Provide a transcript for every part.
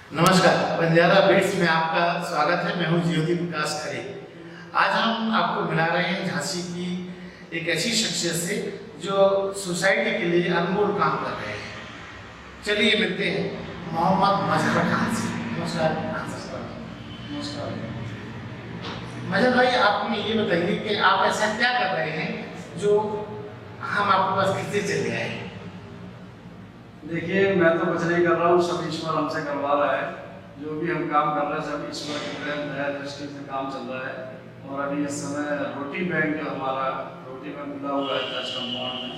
नमस्कार, बंजारा बिट्स में आपका स्वागत है। मैं हूं ज्योति प्रकाश खरे। आज हम आपको मिला रहे हैं झांसी की एक ऐसी शख्सियत से जो सोसाइटी के लिए अनमोल काम कर रहे हैं। चलिए मिलते हैं मोहम्मद मजहर खान से। नमस्कार खान साहब। नमस्कार। मजहर भाई, आप मुझे ये बताइए कि आप ऐसा क्या कर रहे हैं जो हम आपके पास खींचते चले आए। देखिए, मैं तो कुछ नहीं कर रहा हूँ, सब ईश्वर हमसे करवा रहा है। जो भी हम काम कर रहे हैं सब ईश्वर की दया दृष्टि से काम चल रहा है। और अभी इस समय रोटी बैंक जो हमारा रोटी बैंक खुला हुआ है टच कंपाउंड में,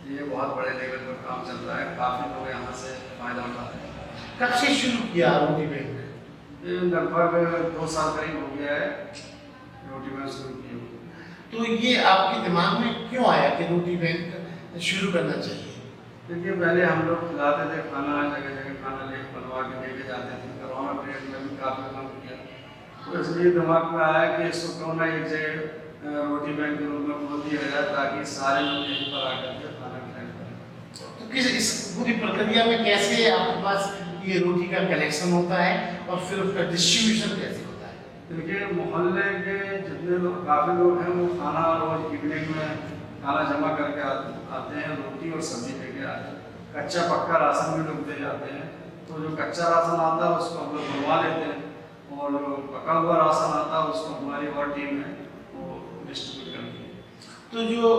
ये बहुत बड़े लेवल पर काम चल रहा है। काफ़ी लोग यहाँ से फायदा उठा रहे हैं। कब से शुरू किया रोटी बैंक? ये लगभग 2 साल करीब हो गया है रोटी बैंक शुरू किए। तो ये आपके दिमाग में क्यों आया कि रोटी बैंक शुरू करना चाहिए? देखिए, पहले हम लोग खिलाते थे खाना, जगह जगह खाना बनवा के लेके जाते थे। कोरोना पीरियड में भी काफ़ी काम किया, तो इसलिए दिमाग में आया कि इसको क्यों ना एक जगह रोटी बैंक के रूप में खोल दिया जाए, ताकि सारे लोग यहीं पर आकर के खाना खाया करें। तो किस इस पूरी प्रक्रिया में कैसे आपके पास ये रोटी का कलेक्शन होता है और फिर उसका डिस्ट्रीब्यूशन कैसे होता है? देखिए, मोहल्ले के जितने लोग काफ़ी लोग हैं वो खाना रोज इवनिंग में खाना जमा करके आते हैं, रोटी और सब्जी लेके आते हैं। कच्चा पक्का राशन भी लोग दे जाते हैं। तो जो कच्चा राशन आता है उसको हम लोग बनवा लेते हैं, और जो पका हुआ राशन आता है उसको हमारी और टीम है वो डिस्ट्रीब्यूट करती है। तो जो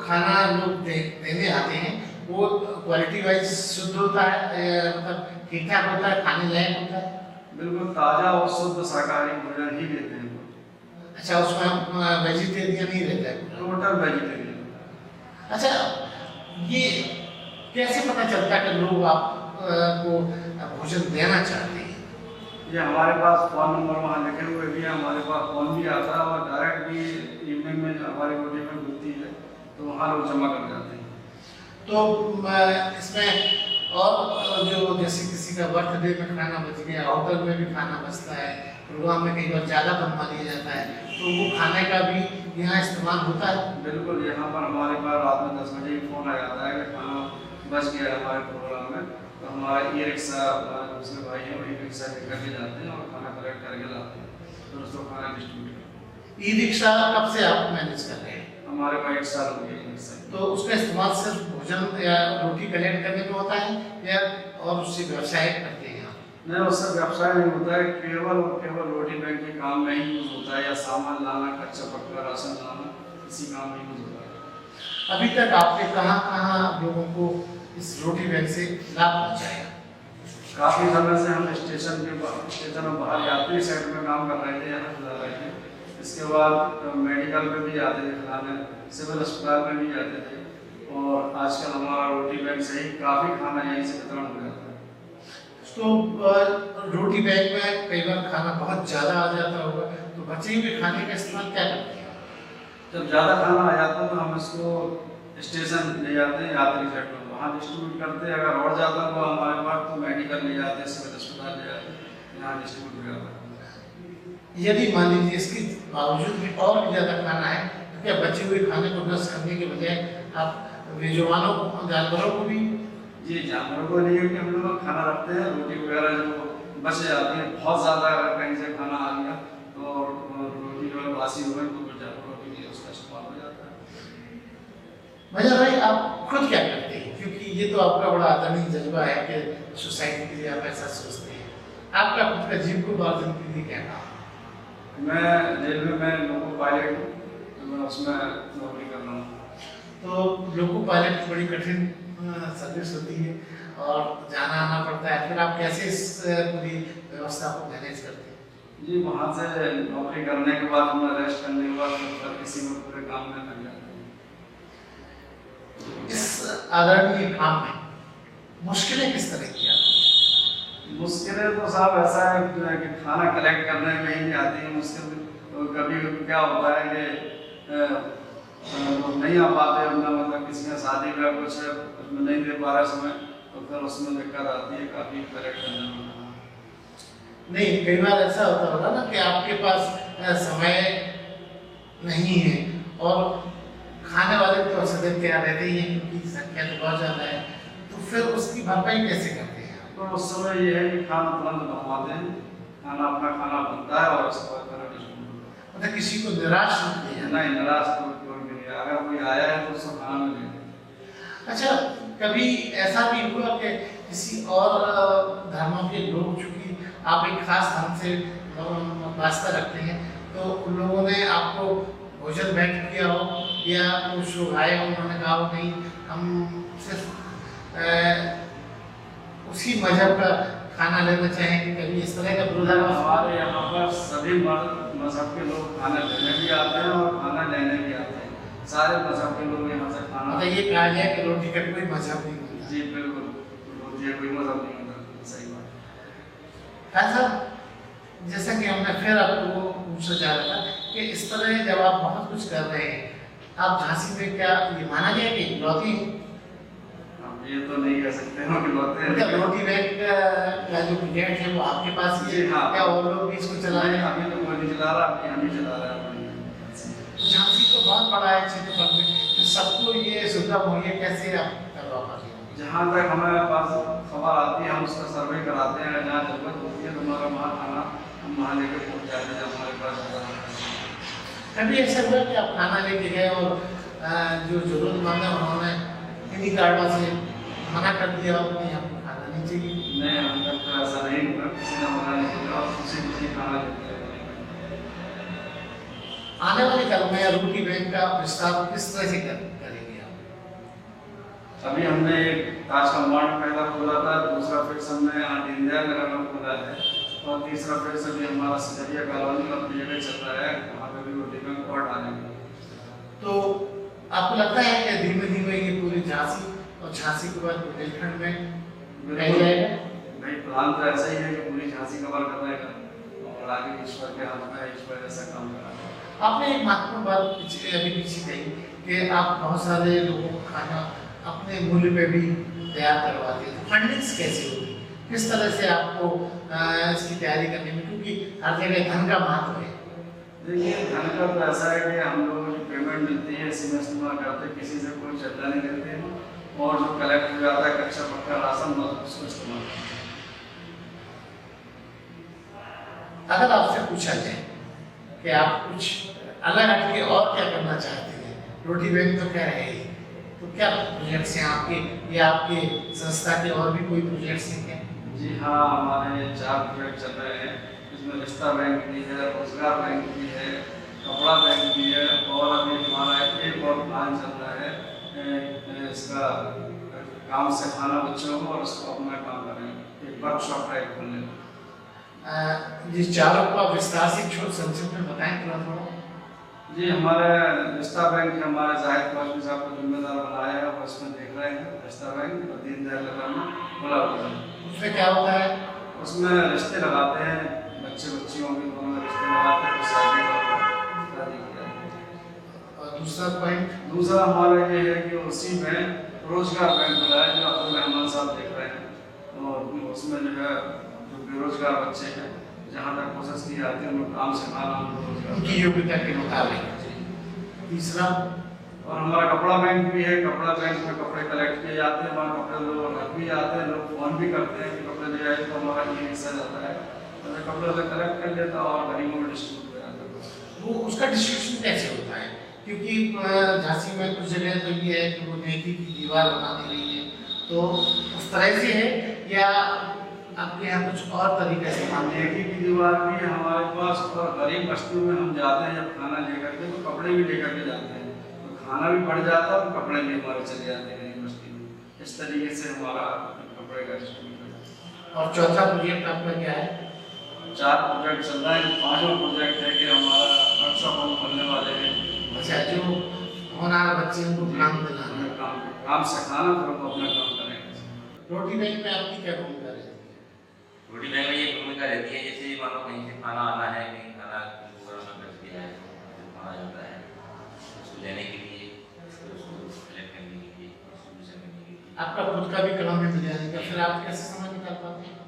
खाना लोग देने आते हैं वो क्वालिटी वाइज शुद्ध होता है, मतलब ठीक ठाक होता है, खाने लायक होता है? बिल्कुल ताज़ा और शुद्ध शाकाहारी भोजन ही देते हैं। अच्छा, उसमें वेजिटेरियन ही रहता है? Total vegetarian. अच्छा, ये कैसे पता चलता है कि लोग आपको भोजन देना चाहते हैं? ये हमारे पास फ़ोन नंबर वहाँ लिखे हुए भी हैं, हमारे पास फ़ोन भी आता है, और डायरेक्ट भी इवनिंग में हमारी रोटी में मिलती है तो वहाँ लोग जमा कर जाते हैं। तो इसमें और जो जैसे किसी का बर्थडे में खाना बच गया, होटल में भी खाना बचता है, प्रोग्राम में कई बार ज़्यादा बनवा लिया जाता है, तो वो खाने का भी यहाँ इस्तेमाल होता है? बिल्कुल, यहाँ पर हमारे पास रात में 10 बजे ही फ़ोन आ जाता है कि खाना बच गया है हमारे प्रोग्राम में, तो हमारा ई रिक्शा दूसरे भाई हैं वो ई रिक्शा लेकर के जाते हैं और खाना कलेक्ट करके लाते हैं, फिर उसको खाना डिस्ट्रीब्यूट करते हैं। ई रिक्शा कब से आप मैनेज कर रहे हैं? हमारे पास 1 साल हो गया ई रिक्शा। तो उसका इस्तेमाल सिर्फ भोजन या रोटी कलेक्ट करने में होता है या और उससे व्यवसाय करते हैं आप? नहीं, उससे व्यवसाय नहीं होता है, केवल और केवल रोटी बैंक के काम में ही यूज़ होता है, या सामान लाना, कच्चा पक्का राशन लाना, इसी काम में यूज़ होता है। अभी तक आपने कहाँ कहाँ लोगों को इस रोटी बैंक से लाभ पहुँचाया? काफ़ी समय से हम स्टेशन में बाहर यात्री साइड में काम कर रहे थे, यहाँ खिला रहे थे। इसके बाद मेडिकल में भी जाते थे खिलाने, सिविल अस्पताल में भी जाते थे, और आजकल हमारा रोटी बैंक से ही काफ़ी खाना यहीं से वितरण हो जाता है। तो रोटी बैंक में कई बार खाना बहुत ज़्यादा आ जाता होगा, तो बचे हुए खाने का इस्तेमाल क्या करते हैं? जब ज़्यादा खाना आ जाता है तो हम इसको स्टेशन ले जाते हैं यात्री साइड में, वहाँ डिस्ट्रीब्यूट करते हैं। अगर और ज़्यादा हो हमारे पास तो मेडिकल ले जाते हैं, सिविल अस्पताल ले जाते हैं, यहाँ डिस्ट्रीब्यूट हो जाता है। यदि मान लीजिए इसके बावजूद भी और भी ज़्यादा खाना है, तो क्या बचे हुए खाने को नष्ट करने के बजाय आप बेजुबानों को, जानवरों को भी? जी, जानवरों को लिए कि हम लोग खाना रखते हैं, रोटी वगैरह जो बच जाती है, बहुत ज़्यादा अगर कहीं से खाना आ गया तो रोटी जो है बासी हो गई तो फिर जानवरों के लिए उसका इस्तेमाल हो जाता है। मजहर भाई, आप खुद क्या करते हैं? क्योंकि ये तो आपका बड़ा आदमी जज्बा है कि सोसाइटी के लिए आप ऐसा सोचते हैं। आपका खुद का जीविकोपार्जन के लिए क्या काम? मैं रेलवे में लोको पायलट हूँ, तो मैं उसमें नौकरी कर रहा हूँ। तो लोको पायलट की बड़ी कठिन सर्विस होती है और जाना आना पड़ता है, फिर आप कैसे इस पूरी व्यवस्था को मैनेज करते हैं? जी, वहाँ से नौकरी करने के बाद मैं रेस्ट करने के बाद फिर किसी में पूरे काम में लग जाता हूँ। इस आदरणीय काम में मुश्किलें किस तरह की आती हैं? मुश्किलें तो साहब ऐसा है कि खाना कलेक्ट करने में ही आती है मुश्किल। तो कभी क्या होता है कि लोग नहीं आ पाते, अपना मतलब किसी का शादी का कुछ है उसमें नहीं दे पा रहा समय, तो फिर उसमें दिक्कत आती है काफ़ी कलेक्ट करने में। नहीं, कई बार ऐसा होता होगा ना कि आपके पास समय नहीं है और खाने वाले तो सदैव तैयार रहते ही हैं क्योंकि संख्या तो बहुत ज़्यादा है, तो फिर उसकी भरपाई कैसे करते हैं? तो उस समय ये है कि खाना तुरंत बनवाते हैं, खाना अपना खाना बनता है और उसके बाद खाना डिस्ट्रीब्यूट मतलब किसी को निराश नहीं किया। नहीं, निराश कोई भी नहीं है। अगर कोई आया है तो उसको खाना मिलेगा। अच्छा, कभी ऐसा भी हुआ कि किसी और धर्मों के लोग, चूंकि आप एक खास धर्म से वास्ता रखते हैं, तो उन लोगों ने आपको भोजन भेंट किया हो, या कुछ लोग आए हो, उन्होंने कहा हो नहीं हम सिर्फ उसी मजहब का खाना लेना चाहेंगे, कभी इस तरह का विरोधाभास? हमारे यहाँ पर सभी मजहब के लोग खाना लेने भी आते हैं और खाना लेने भी आते हैं। सारे मजहब के लोग यहाँ से खाना, मतलब ये कहा जाए कि रोटी का कोई मजहब नहीं होता। जी बिल्कुल, रोटी कोई मजहब नहीं होता, सही बात। ऐसा जैसा कि हमने फिर आपको पूछना चाह रहा था कि इस तरह जब आप बहुत कुछ कर रहे हैं, आप झांसी में क्या ये माना गया कि इकलौती हैं? अब ये तो नहीं कह सकते हैं कि लोते हैं, मतलब रोटी बैंक का जो प्रोजेक्ट है वो आपके पास ही है? जी हाँ। क्या और लोग भी इसको चला रहे हैं? अभी तो कोई नहीं चला रहा, अभी हम ही चला रहे हैं। झांसी तो बहुत बड़ा है क्षेत्रफल में, तो सबको ये सुविधा मुहैया कैसे आप करवा पाते हैं? जहाँ तक हमारे पास खबर आती है हम उसका सर्वे कराते हैं, जहाँ जरूरत होती है तो हमारा वहाँ खाना हम वहाँ लेकर पहुँच जाते हैं जब हमारे पास ज़्यादा होता है। कभी ऐसा हुआ कि आप खाना लेके गए और जो जरूरतमंद है उन्होंने इन्हीं कारणों से मना कर दिया और नहीं हमको खाना नहीं चाहिए? नहीं, हम तक तो ऐसा नहीं हुआ, किसी ने मना नहीं किया और खुशी खाना लेते हैं। आने वाले कल में रोटी बैंक का विस्तार किस तरह से करेंगे आप? अभी हमने एक ताज कंपाउंड पहला खोला था, दूसरा फिर हमने यहाँ दीनदयाल नगर में खोला है और तीसरा फिर से भी हमारा सिजरिया कॉलोनी में प्रोजेक्ट चल रहा है, वहाँ पे भी रोटी बैंक और डालेंगे। तो आपको लगता है कि धीमे धीमे ये पूरी झांसी और झांसी के बाद बुंदेलखंड में रह जाएगा? भाई प्लान तो ऐसा ही है कि पूरी झांसी कवर करने का और आगे ईश्वर के हाथ में, ईश्वर जैसा काम करना। आपने एक महत्वपूर्ण बात अभी पीछे कही कि आप बहुत सारे लोगों को खाना अपने मूल्य पे भी तैयार करवाते हैं, तो फंडिंग्स कैसे होगी, किस तरह से आपको इसकी तैयारी करने में, क्योंकि हर जगह धन का महत्व है? देखिए, धन का तो ऐसा है कि हम लोगों की पेमेंट मिलती है, SMS करते, किसी से कोई चर्चा नहीं करते हैं और जो कलेक्ट हो जाता है कच्चा पक्का राशन बस उसको इस्तेमाल करते हैं। अगर आपसे पूछा जाए कि आप कुछ अलग हटके और क्या करना चाहते हैं, रोटी बैंक तो क्या रहेगी, तो क्या प्रोजेक्ट्स हैं आपके या आपके संस्था के और भी कोई प्रोजेक्ट्स हैं क्या? जी हाँ, हमारे 4 प्रोजेक्ट चल रहे हैं, इसमें रिश्ता बैंक भी है, रोजगार बैंक भी है, कपड़ा बैंक भी है और अभी हमारा एक और प्लान चल रहा है इसका काम सिखाना बच्चों को और उसको अपना काम करें, एक वर्कशॉप टाइप खोलने। ये चारों का विस्तार से छोट संक्षिप्त में बताएं थोड़ा। जी, हमारे रिश्ता बैंक हमारे जाहिद कौशल साहब को जिम्मेदार बनाया है और इसमें देख रहे हैं रिश्ता बैंक दीनदयाल नगर में खुला हुआ है। उसमें क्या होता है? उसमें रिश्ते लगाते हैं, बच्चे बच्चियों के दोनों में रिश्ते लगाते हैं, शादी किया है। और दूसरा पॉइंट? दूसरा हमारा ये है कि उसी में रोजगार बैंक खुला है जो अब्दुल रहमान साहब देख रहे हैं और उसमें जो है जो बेरोजगार बच्चे हैं, जहाँ तक कोशिश की जाती है उनको काम सिखाना, उनकी योग्यता के मुताबिक। तीसरा? और हमारा कपड़ा बैंक भी है, कपड़ा बैंक में कपड़े कलेक्ट किए जाते हैं, वहाँ कपड़े लोग रख भी जाते हैं, लोग फोन भी करते हैं कि कपड़े ले आए, तो हमारा ये हिस्सा जाता है, तो कपड़े से कलेक्ट कर लेता और गरीबों में डिस्ट्रीब्यूट कर जाता है। वो उसका डिस्ट्रीब्यूशन कैसे होता है? क्योंकि झांसी में कुछ जगह तो ये है कि वो नेकी की दीवार बना दी गई है, तो उस तरह से है या आपके यहाँ कुछ और तरीके से? नेकी की दीवार भी है हमारे पास और गरीब बस्तियों में हम जाते हैं जब खाना लेकर के तो कपड़े भी लेकर के जाते हैं, तो खाना भी बढ़ जाता है और कपड़े भी हमारे चले जाते हैं गरीब बस्ती में। इस तरीके से हमारा कपड़े का डिस्ट्रीब्यूशन है। और चौथा प्रोजेक्ट आपका क्या है? 4 प्रोजेक्ट चल रहा है, 5वां प्रोजेक्ट है कि हमारा वर्कशॉप हम खोलने वाले हैं। अच्छा, जो होनहार बच्चे उनको काम दिलाना, काम सिखाना, फिर वो अपना काम करेंगे। रोटी बैंक में आपकी क्या भूमिका रहती है? रोटी बैंक में ये भूमिका रहती है, जैसे मान लो कहीं से खाना आना है, कहीं खाना प्रोग्राम में बच गया है, खाना जाता है, उसको लेने के लिए, उसको कलेक्ट करने के लिए, डिस्ट्रीब्यूशन करने के लिए। आपका खुद का भी काम है बिरयानी का, फिर आप कैसे समय निकाल पाते हैं?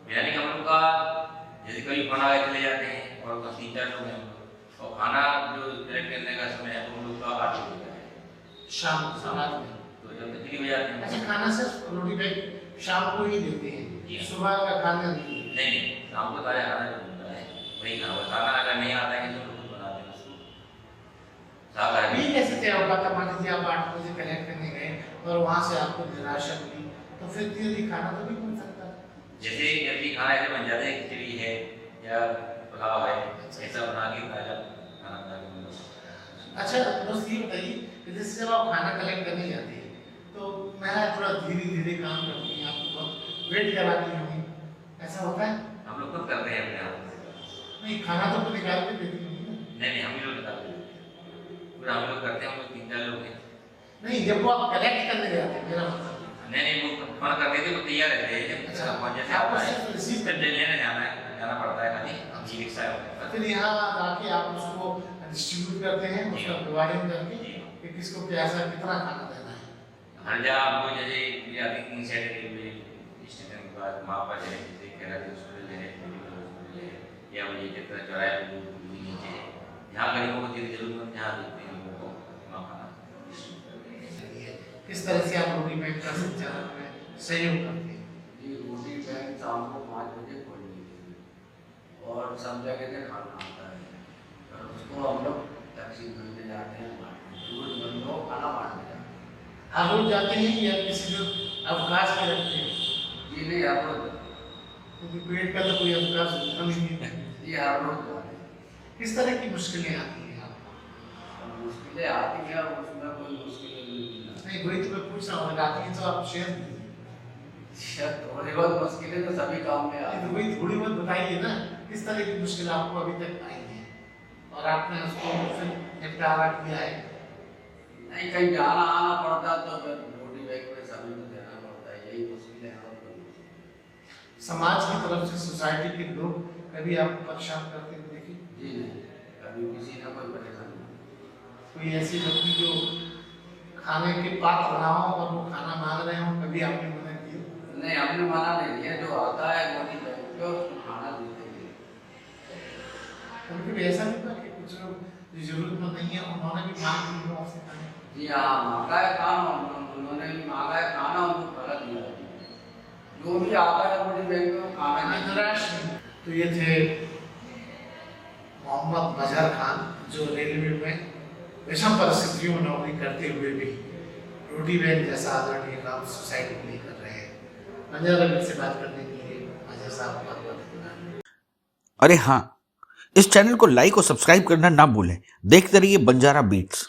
बिरयानी का हम लोग का जैसे कभी बना के चले जाते हैं और 3-4 लोग हैं और खाना जो कलेक्ट करने का समय है तो हम लोग का 8 बजे का है, शाम रात में। तो जब तक फ्री हो जाते हैं। अच्छा, खाना सिर्फ रोटी बैंक शाम को ही देते हैं, जी। सुबह का खाना नहीं। नहीं शाम को ताजा खाना जो बनता है वही खाना होगा। खाना अगर नहीं आता है तो खुद बनाते हैं उसको शाकाहारी। अभी कैसे तय होगा? मान लीजिए आप 8 बजे कलेक्ट करने गए और वहाँ से आपको निराशा मिली, तो फिर धीरे खाना तो नहीं बन सकता। जैसे अभी खाना ऐसे बन जाता है, खिचड़ी है या पुलाव है, ऐसा बना के ताजा खाना बना के बना सकते अच्छा दोस्त ये बताइए कि जैसे जब आप खाना कलेक्ट करने जाते हैं तो मैं थोड़ा धीरे धीरे काम करती हूँ, आपको बहुत वेट कराती होंगी, ऐसा होता है? हैं। हम लोग खुद करते हैं अपने हाथ से। नहीं, खाना तो निकाल के देती होंगी ना? नहीं हम ही लोग निकालते हैं पूरा, हम लोग करते हैं। हम लोग 3-4 लोग हैं। नहीं, जब वो आप कलेक्ट करने जाते हैं, मेरा मतलब नहीं वो फोन कर देते, वो तैयार रहते हैं। अच्छा, जब पहुंच जैसे आपको आता है सिर्फ रिसीव फिर लेने जाना पड़ता है, खाली ई रिक्शा है। फिर यहाँ आके आप उसको डिस्ट्रीब्यूट करते हैं, उसका विभाजन करके कि किसको कैसा कितना खाना देना है। हर जगह आपको जैसे ये आती 3 साइड रेलवे स्टेशन के बाद वहाँ पर है, जैसे केरला के हॉस्पिटल है, मेडिकल हॉस्पिटल है, या मुझे जितना चौराहे पे नीचे है, जहाँ गरीबों को जितनी जरूरत जहाँ देते हैं लोगों को वहाँ खाना डिस्ट्रीब्यूट करते हैं। चलिए, किस तरह से आप रोटी बैंक का संचालन में सहयोग करते हैं? जी रोटी बैंक शाम को 5 बजे खोल लेती है और सब जगह से खाना आता है और उसको हम लोग तकसीम करने जाते हैं, दूर बंदों को खाना बांटने जाते हैं। हर रोज जाते हैं या किसी दिन अवकाश पे रखते हैं? जी नहीं हर रोज, क्योंकि पेट का तो कोई अवकाश होता नहीं है। जी हर रोज जाते हैं। किस तरह की मुश्किलें आती हैं आपको? और मुश्किलें आती हैं, उसमें कोई मुश्किलें नहीं नहीं, वही तो मैं पूछ रहा हूँ, आती हैं तो आप शेयर कीजिए। आती। थोड़ी बहुत मुश्किलें तो सभी काम में आती तो हैं। वही थोड़ी बहुत बताइए ना, किस तरह की मुश्किल आपको अभी तक आई है और आपने उसको फिर निपटारा किया है? नहीं कहीं जाना आना पड़ता तो फिर रोटी बैंक में सभी को देना पड़ता है, यही मुश्किलें हैं और कोई मुश्किल नहीं। समाज की तरफ से, सोसाइटी के लोग कभी आपको परेशान करते हुए देखे? जी नहीं, कभी किसी ने कोई परेशानी नहीं। कोई ऐसी व्यक्ति जो खाने के पात्र ना हो और वो खाना मांग रहे हो, कभी आपने मना किया? नहीं हमने मना नहीं किया, जो आता है रोटी बैंक पे उसको खाना देते हैं। कभी ऐसा नहीं हुआ कि कुछ लोग जो जरूरतमंद नहीं है उन्होंने भी मांग की हो आपसे खाने? जी हाँ मांगा है खाना, उन्होंने भी मांगा है खाना, उनको खाना दिया है। जो भी आता है रोटी बैंक पे वो खाना खाना देते हैं। निराश नहीं। तो ये थे मोहम्मद मजहर खान, जो रेलवे में विषम परिस्थितियों में नौकरी करते हुए भी रोटी बैंक जैसा आदरणीय काम सोसाइटी के लिए कर रहे हैं। मंजर रवि से बात करने के लिए मजहर साहब बहुत बहुत धन्यवाद। अरे हाँ, इस चैनल को लाइक और सब्सक्राइब करना ना भूलें। देखते रहिए बंजारा बीट्स।